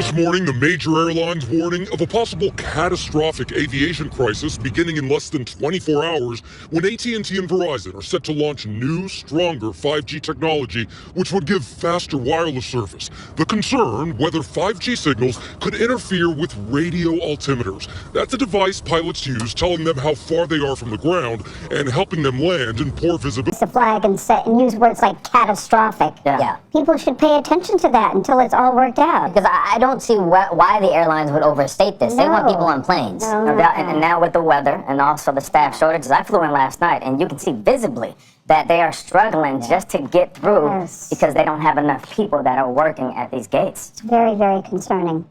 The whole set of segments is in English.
This morning, the major airlines warning of a possible catastrophic aviation crisis beginning in less than 24 hours when AT&T and Verizon are set to launch new, stronger 5G technology which would give faster wireless service. The concern, whether 5G signals could interfere with radio altimeters. That's a device pilots use telling them how far they are from the ground and helping them land in poor visibility. The flag and use words like catastrophic. Yeah. People should pay attention to that until it's all worked out. Because I don't see why the airlines would overstate this. They want people on planes. And now with the weather and also the staff shortages, I flew in last night and you can see visibly that they are struggling just to get through because they don't have enough people that are working at these gates. It's very, very concerning.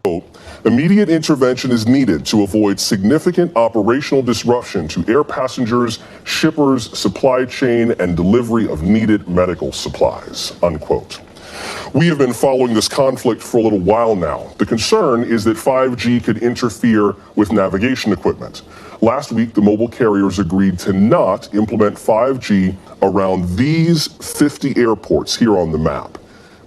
Immediate intervention is needed to avoid significant operational disruption to air passengers, shippers, supply chain, and delivery of needed medical supplies, unquote. We have been following this conflict for a little while now. The concern is that 5G could interfere with navigation equipment. Last week, the mobile carriers agreed to not implement 5G around these 50 airports here on the map.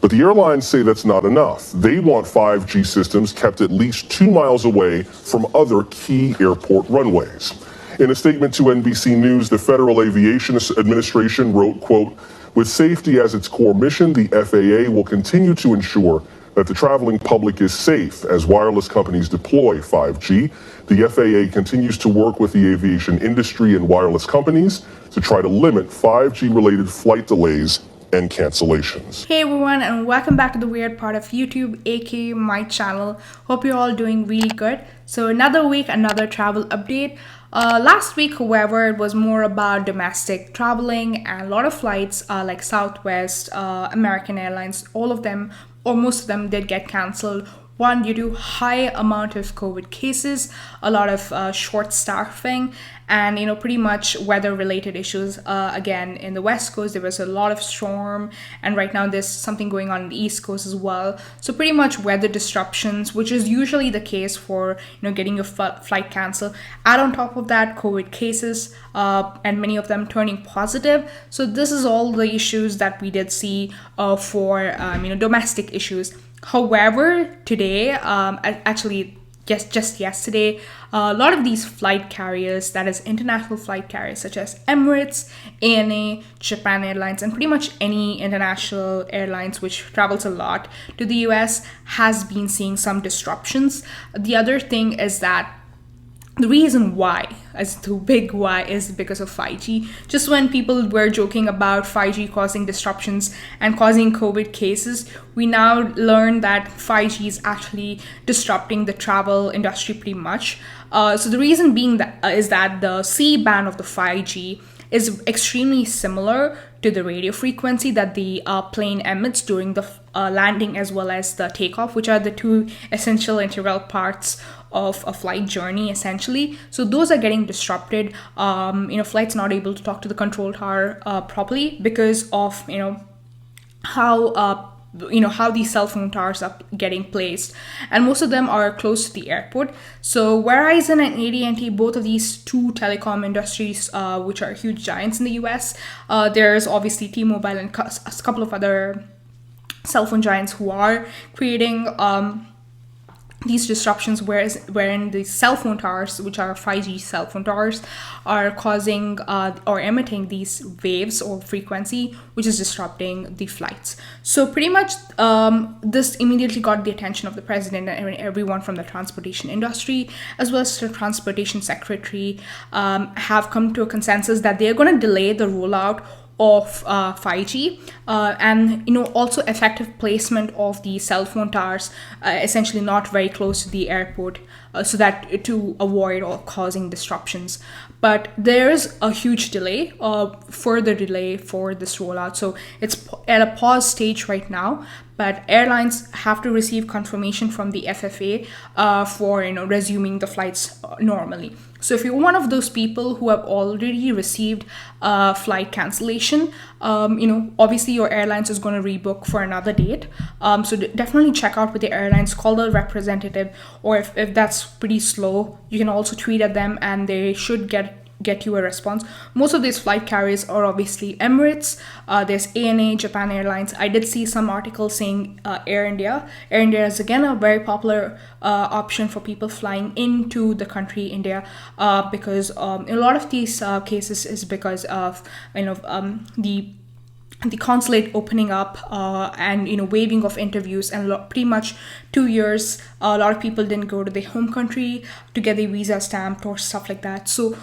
But the airlines say that's not enough. They want 5G systems kept at least 2 miles away from other key airport runways. In a statement to NBC News, the Federal Aviation Administration wrote, quote, "With safety as its core mission, the FAA will continue to ensure that the traveling public is safe as wireless companies deploy 5G. The FAA continues to work with the aviation industry and wireless companies to try to limit 5G-related flight delays and cancellations." Hey everyone, and welcome back to the weird part of YouTube, aka my channel. Hope you're all doing really good. So another week, another travel update. Last week, however, it was more about domestic traveling, and a lot of flights like Southwest, American Airlines, all of them or most of them did get cancelled. One, due to high amount of COVID cases, a lot of short staffing, and pretty much weather-related issues. Again, in the West Coast, there was a lot of storm, and right now there's something going on the East Coast as well. So pretty much weather disruptions, which is usually the case for getting your flight canceled. Add on top of that, COVID cases, and many of them turning positive. So this is all the issues that we did see for domestic issues. However, today, actually just yesterday, a lot of these flight carriers, that is international flight carriers such as Emirates, ANA, Japan Airlines, and pretty much any international airlines which travels a lot to the US, has been seeing some disruptions. The other thing is that the reason why, as the big why, is because of 5G. Just when people were joking about 5G causing disruptions and causing COVID cases, we now learn that 5G is actually disrupting the travel industry pretty much. So the reason being is that the C-band of the 5G is extremely similar to the radio frequency that the plane emits during the landing as well as the takeoff, which are the two essential integral parts of a flight journey essentially. So those are getting disrupted. Flights not able to talk to the control tower properly because of how these cell phone towers are getting placed, and most of them are close to the airport. So Verizon and AT&T, both of these two telecom industries, which are huge giants in the US. There's obviously T-Mobile and a couple of other cell phone giants who are creating these disruptions, wherein the cell phone towers, which are 5G cell phone towers, are causing or emitting these waves or frequency, which is disrupting the flights. So pretty much this immediately got the attention of the president and everyone from the transportation industry, as well as the transportation secretary, have come to a consensus that they're going to delay the rollout of 5G and also effective placement of the cell phone towers, essentially not very close to the airport, so that to avoid or causing disruptions. But there is a huge delay, further delay for this rollout. So it's at a pause stage right now, but airlines have to receive confirmation from the FFA for resuming the flights normally. So if you're one of those people who have already received flight cancellation, obviously your airlines is going to rebook for another date. So definitely check out with the airlines, call the representative, or if that's pretty slow, you can also tweet at them and they should get get you a response. Most of these flight carriers are obviously Emirates. There's ANA, Japan Airlines. I did see some articles saying Air India. Air India is again a very popular option for people flying into the country India, because in a lot of these cases is because of the consulate opening up and waiving of interviews, and pretty much 2 years a lot of people didn't go to their home country to get their visa stamped or stuff like that. So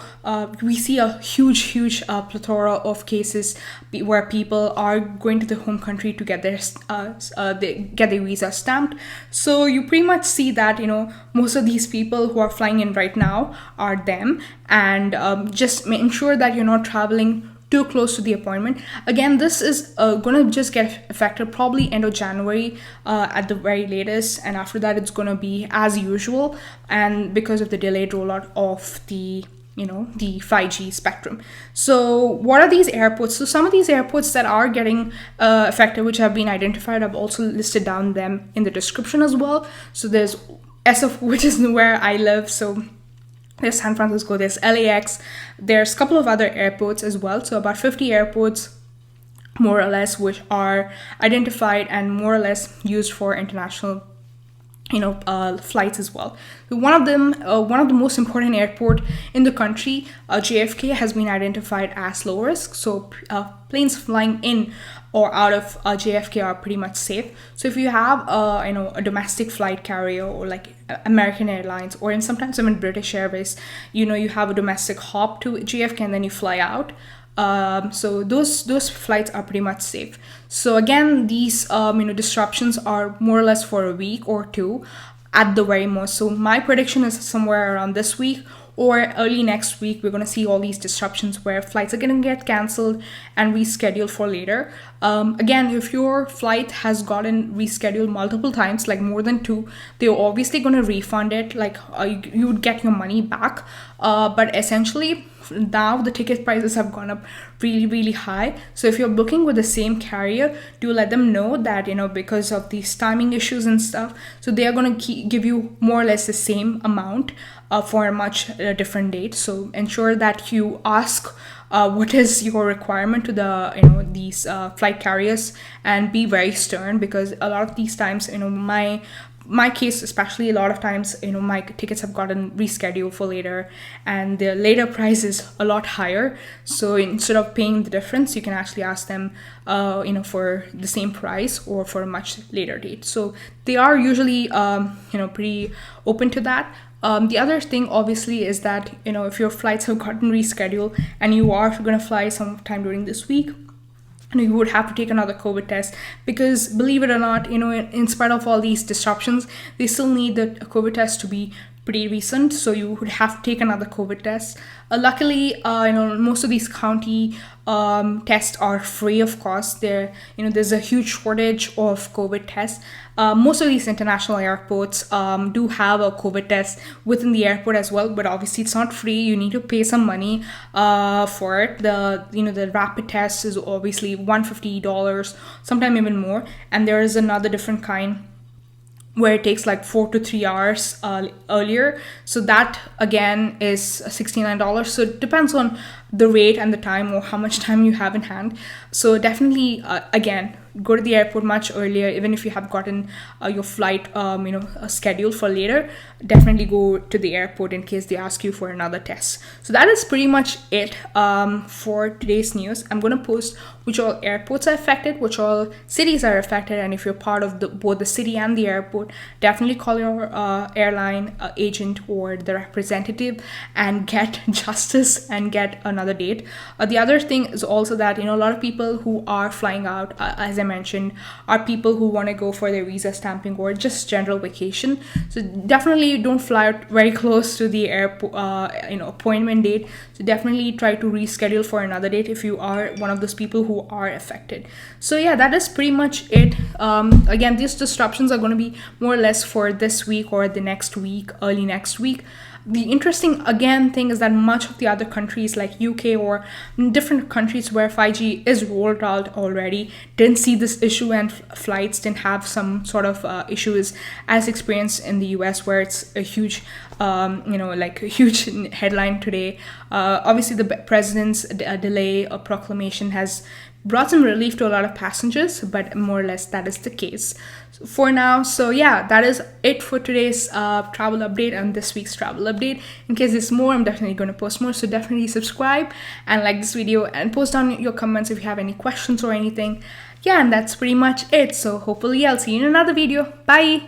we see a huge plethora of cases where people are going to the home country to get their visa stamped. So you pretty much see that most of these people who are flying in right now are them, and just ensure that you're not traveling too close to the appointment. Again, this is gonna just get effective probably end of January at the very latest, and after that it's gonna be as usual, and because of the delayed rollout of the 5G spectrum. So what are these airports? So some of these airports that are getting affected, which have been identified, I've also listed down them in the description as well. So there's SF, which is where I live, so there's San Francisco, there's LAX, there's a couple of other airports as well. So about 50 airports, more or less, which are identified and more or less used for international flights as well. So one of them, one of the most important airport in the country, JFK, has been identified as low risk. So planes flying in or out of JFK are pretty much safe. So if you have a domestic flight carrier, or like American Airlines, or sometimes even British Airways, you have a domestic hop to JFK and then you fly out. So those flights are pretty much safe. So again, these disruptions are more or less for a week or two at the very most. So my prediction is somewhere around this week or early next week, we're going to see all these disruptions where flights are going to get canceled and rescheduled for later. Again, if your flight has gotten rescheduled multiple times, like more than two, they're obviously going to refund it, like you would get your money back. But essentially, now the ticket prices have gone up really high. So if you're booking with the same carrier, do let them know that because of these timing issues and stuff, so they are going to give you more or less the same amount for a much different date. So ensure that you ask what is your requirement to the these flight carriers, and be very stern, because a lot of these times my case especially, a lot of times my tickets have gotten rescheduled for later, and the later price is a lot higher. So instead of paying the difference, you can actually ask them for the same price or for a much later date. So they are usually pretty open to that. The other thing obviously is that if your flights have gotten rescheduled and you are going to fly sometime during this week, you would have to take another COVID test, because believe it or not, in spite of all these disruptions, they still need the COVID test to be pretty recent. So you would have to take another COVID test. Luckily, most of these county tests are free of cost. There's a huge shortage of COVID tests. Most of these international airports do have a COVID test within the airport as well, but obviously it's not free. You need to pay some money for it. The rapid test is obviously $150, sometimes even more, and there is another different kind where it takes like 4 to 3 hours earlier. So that again is $69. So it depends on the rate and the time, or how much time you have in hand. So definitely, again, go to the airport much earlier. Even if you have gotten your flight scheduled for later, definitely go to the airport in case they ask you for another test. So that is pretty much it for today's news. I'm going to post which all airports are affected, which all cities are affected, and if you're part of both the city and the airport, definitely call your airline agent or the representative and get justice and get another date. The other thing is also that a lot of people who are flying out, as I mentioned, are people who want to go for their visa stamping or just general vacation. So definitely don't fly out very close to the airport appointment date. So definitely try to reschedule for another date if you are one of those people who are affected. So yeah, that is pretty much it. Again, these disruptions are going to be more or less for this week or the next week, early next week. The interesting again thing is that much of the other countries like UK or different countries where 5G is rolled out already didn't see this issue, and flights didn't have some sort of issues as experienced in the US, where it's a huge like a huge headline today. Obviously, the president's delay or proclamation has brought some relief to a lot of passengers, but more or less that is the case for now. So yeah, that is it for today's travel update and this week's travel update. In case there's more, I'm definitely going to post more, so definitely subscribe and like this video and post down your comments if you have any questions or anything. Yeah, and that's pretty much it. So hopefully I'll see you in another video. Bye.